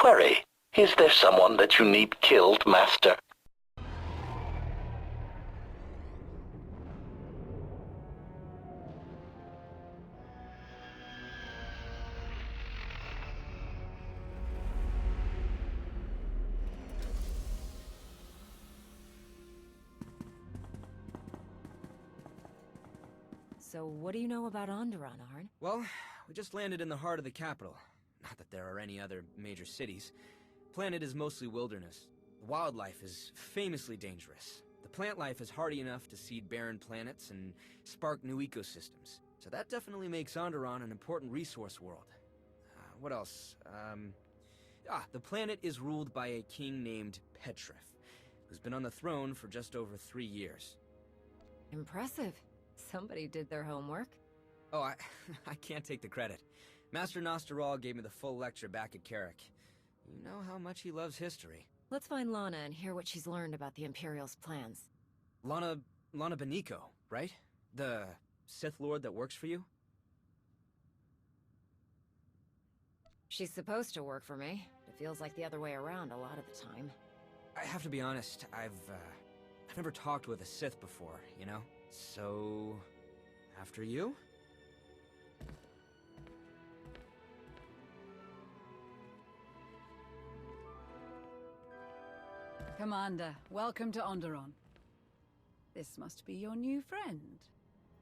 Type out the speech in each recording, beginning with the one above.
query. Is there someone that you need killed, Master? So what do you know about Onderon, Arn? Well, we just landed in the heart of the capital. Not that there are any other major cities. The planet is mostly wilderness. The wildlife is famously dangerous. The plant life is hardy enough to seed barren planets and spark new ecosystems. So that definitely makes Onderon an important resource world. What else? The planet is ruled by a king named Petrif, who's been on the throne for just over 3 years. Impressive. Somebody did their homework. Oh, I can't take the credit. Master Nosteral gave me the full lecture back at Carrick. You know how much he loves history. Let's find Lana and hear what she's learned about the Imperial's plans. Lana Beniko, right? The Sith Lord that works for you? She's supposed to work for me. It feels like the other way around a lot of the time. I have to be honest, I've never talked with a Sith before, you know? So, after you? Commander, welcome to Onderon. This must be your new friend,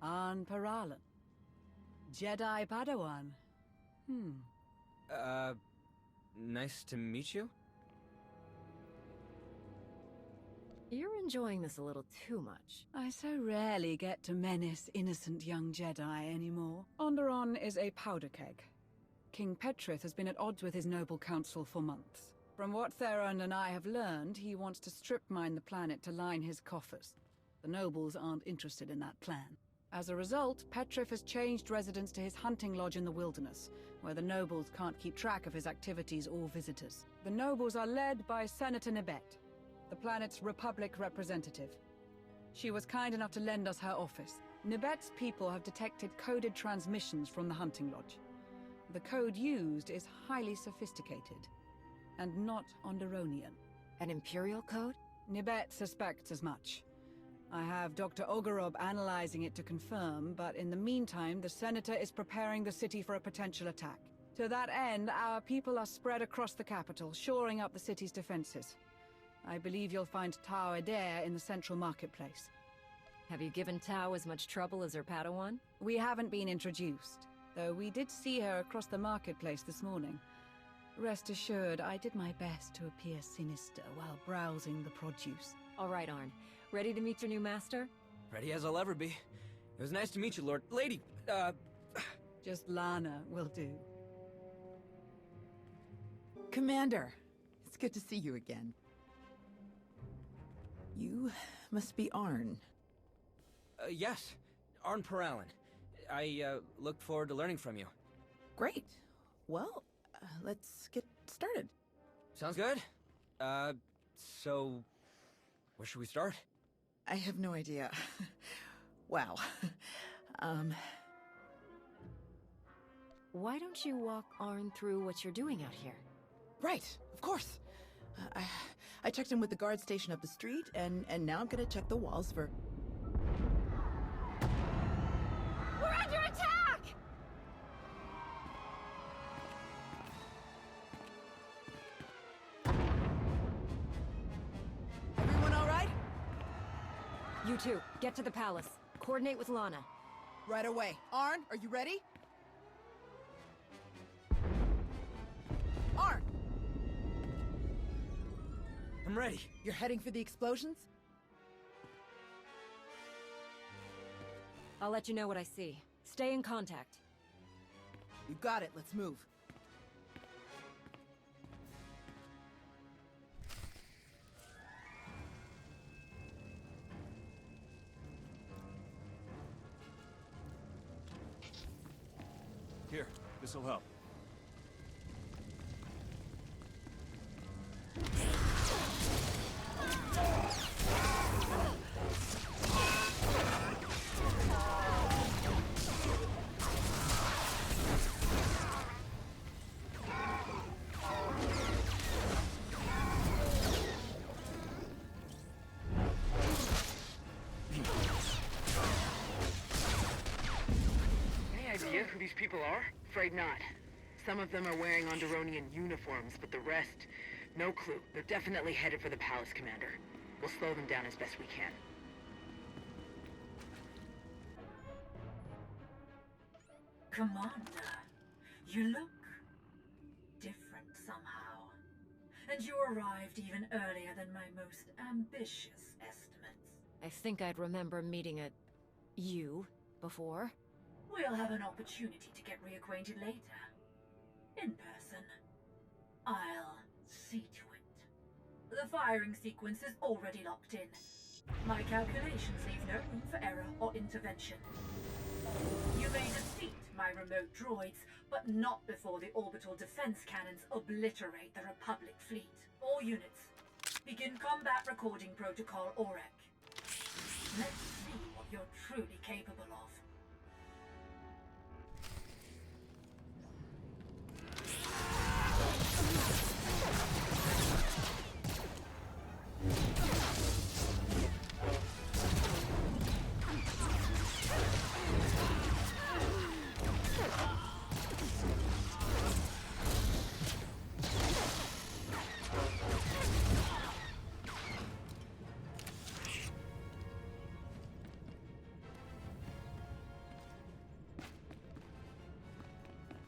Arn Paralan. Jedi Padawan. Nice to meet you? You're enjoying this a little too much. I so rarely get to menace innocent young Jedi anymore. Onderon is a powder keg. King Petrith has been at odds with his noble council for months. From what Theron and I have learned, he wants to strip mine the planet to line his coffers. The nobles aren't interested in that plan. As a result, Petrif has changed residence to his hunting lodge in the wilderness, where the nobles can't keep track of his activities or visitors. The nobles are led by Senator Nibet, the planet's Republic representative. She was kind enough to lend us her office. Nibet's people have detected coded transmissions from the hunting lodge. The code used is highly sophisticated, and not Onderonian. An Imperial code? Nibet suspects as much. I have Dr. Ogorob analyzing it to confirm, but in the meantime, the Senator is preparing the city for a potential attack. To that end, our people are spread across the capital, shoring up the city's defenses. I believe you'll find Tau Adair in the central marketplace. Have you given Tau as much trouble as her Padawan? We haven't been introduced, though we did see her across the marketplace this morning. Rest assured, I did my best to appear sinister while browsing the produce. All right, Arn. Ready to meet your new master? Ready as I'll ever be. It was nice to meet you, Lord. Lady, Just Lana will do. Commander, it's good to see you again. You must be Arn. Yes. Arn Paralan. I, look forward to learning from you. Great. Well, let's get started. Sounds good. So... where should we start? I have no idea. Wow. Why don't you walk Arn through what you're doing out here? Right, of course. I checked in with the guard station up the street, and now I'm gonna check the walls for... We're under attack! Everyone all right? You two, get to the palace. Coordinate with Lana. Right away. Arn, are you ready? Arn! I'm ready. You're heading for the explosions? I'll let you know what I see. Stay in contact. You got it, let's move. Here, this'll help. people are? Afraid not. Some of them are wearing Onderonian uniforms, but the rest, no clue. They're definitely headed for the palace, Commander. We'll slow them down as best we can. Commander, you look different somehow. And you arrived even earlier than my most ambitious estimates. I think I'd remember meeting you before. We'll have an opportunity to get reacquainted later. In person. I'll see to it. The firing sequence is already locked in. My calculations leave no room for error or intervention. You may defeat my remote droids, but not before the orbital defense cannons obliterate the Republic fleet. All units, begin combat recording protocol OREC. Let's see what you're truly capable of.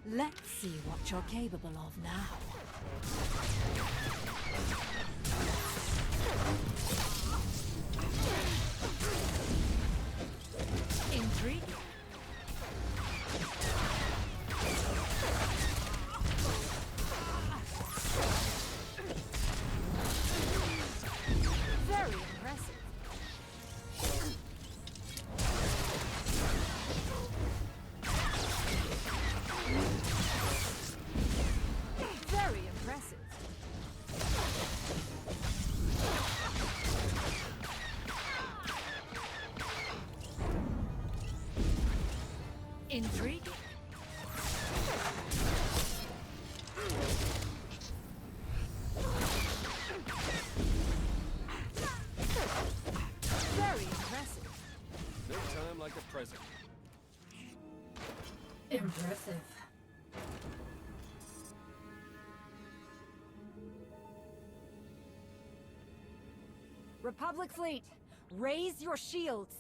Let's see what you're capable of now. Intrigue. Very impressive. Very impressive. Intrigue. Very impressive. No time like the present. Impressive. Republic fleet, raise your shields.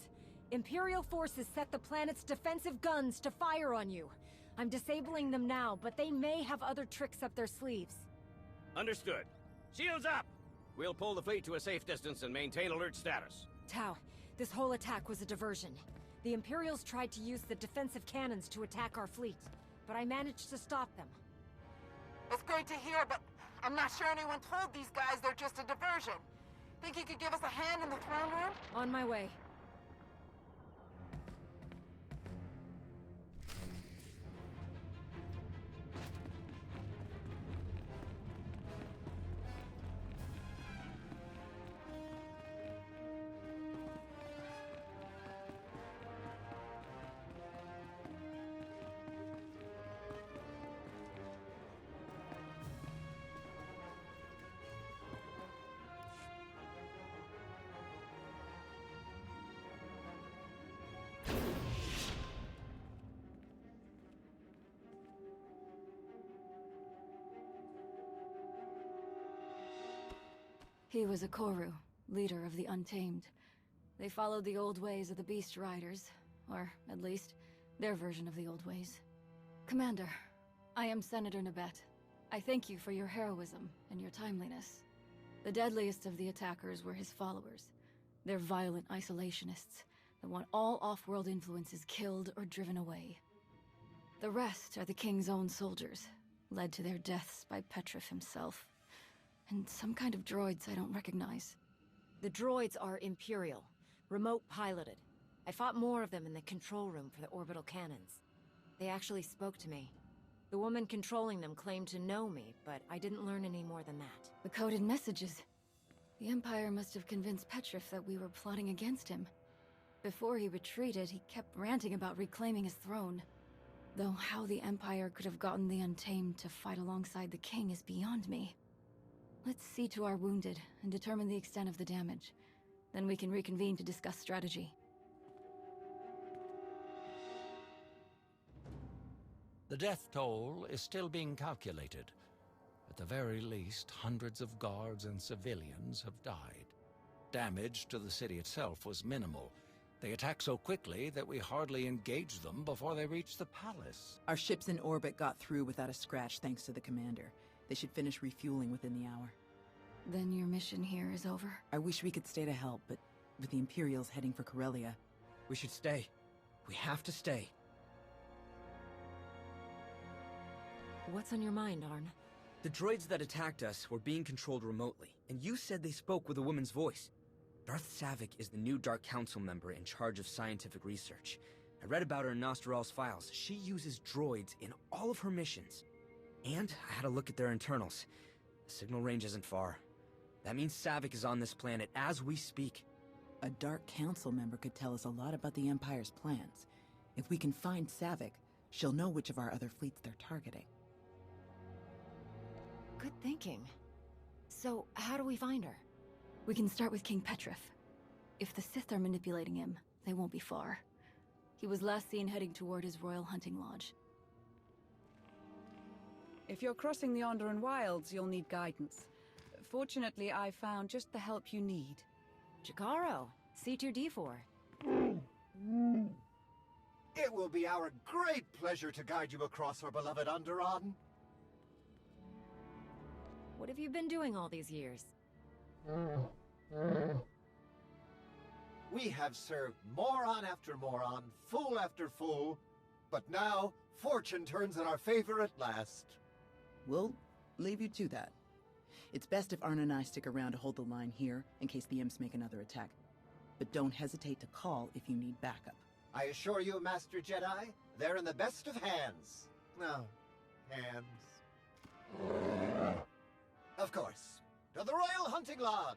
Imperial forces set the planet's defensive guns to fire on you. I'm disabling them now, but they may have other tricks up their sleeves. Understood. Shields up! We'll pull the fleet to a safe distance and maintain alert status. Tau, this whole attack was a diversion. The Imperials tried to use the defensive cannons to attack our fleet, but I managed to stop them. It's great to hear, but I'm not sure anyone told these guys they're just a diversion. Think you could give us a hand in the throne room? On my way. He was a Koru, leader of the Untamed. They followed the old ways of the Beast Riders, or at least, their version of the old ways. Commander, I am Senator Nabet. I thank you for your heroism and your timeliness. The deadliest of the attackers were his followers. They're violent isolationists that want all off-world influences killed or driven away. The rest are the King's own soldiers, led to their deaths by Petrif himself. And some kind of droids I don't recognize. The droids are Imperial, remote piloted. I fought more of them in the control room for the orbital cannons. They actually spoke to me. The woman controlling them claimed to know me, but I didn't learn any more than that. The coded messages. The Empire must have convinced Petrif that we were plotting against him. Before he retreated, he kept ranting about reclaiming his throne. Though how the Empire could have gotten the Untamed to fight alongside the King is beyond me. Let's see to our wounded and determine the extent of the damage. Then we can reconvene to discuss strategy. The death toll is still being calculated. At the very least, hundreds of guards and civilians have died. Damage to the city itself was minimal. They attacked so quickly that we hardly engaged them before they reached the palace. Our ships in orbit got through without a scratch thanks to the commander. They should finish refueling within the hour. Then your mission here is over? I wish we could stay to help, but with the Imperials heading for Corellia... We should stay. We have to stay. What's on your mind, Arn? The droids that attacked us were being controlled remotely, and you said they spoke with a woman's voice. Darth Savick is the new Dark Council member in charge of scientific research. I read about her in Nostral's files. She uses droids in all of her missions. And I had a look at their internals. The signal range isn't far. That means Savick is on this planet as we speak. A Dark Council member could tell us a lot about the Empire's plans. If we can find Savick, she'll know which of our other fleets they're targeting. Good thinking. So, how do we find her? We can start with King Petrith. If the Sith are manipulating him, they won't be far. He was last seen heading toward his royal hunting lodge. If you're crossing the Onderon Wilds, you'll need guidance. Fortunately, I found just the help you need. Jacaro, C-Tier D4. It will be our great pleasure to guide you across our beloved Onderon. What have you been doing all these years? We have served moron after moron, fool after fool, but now fortune turns in our favor at last. We'll leave you to that. It's best if Arn and I stick around to hold the line here in case the Imps make another attack. But don't hesitate to call if you need backup. I assure you, Master Jedi, they're in the best of hands. No, hands. Of course, to the Royal Hunting Lodge.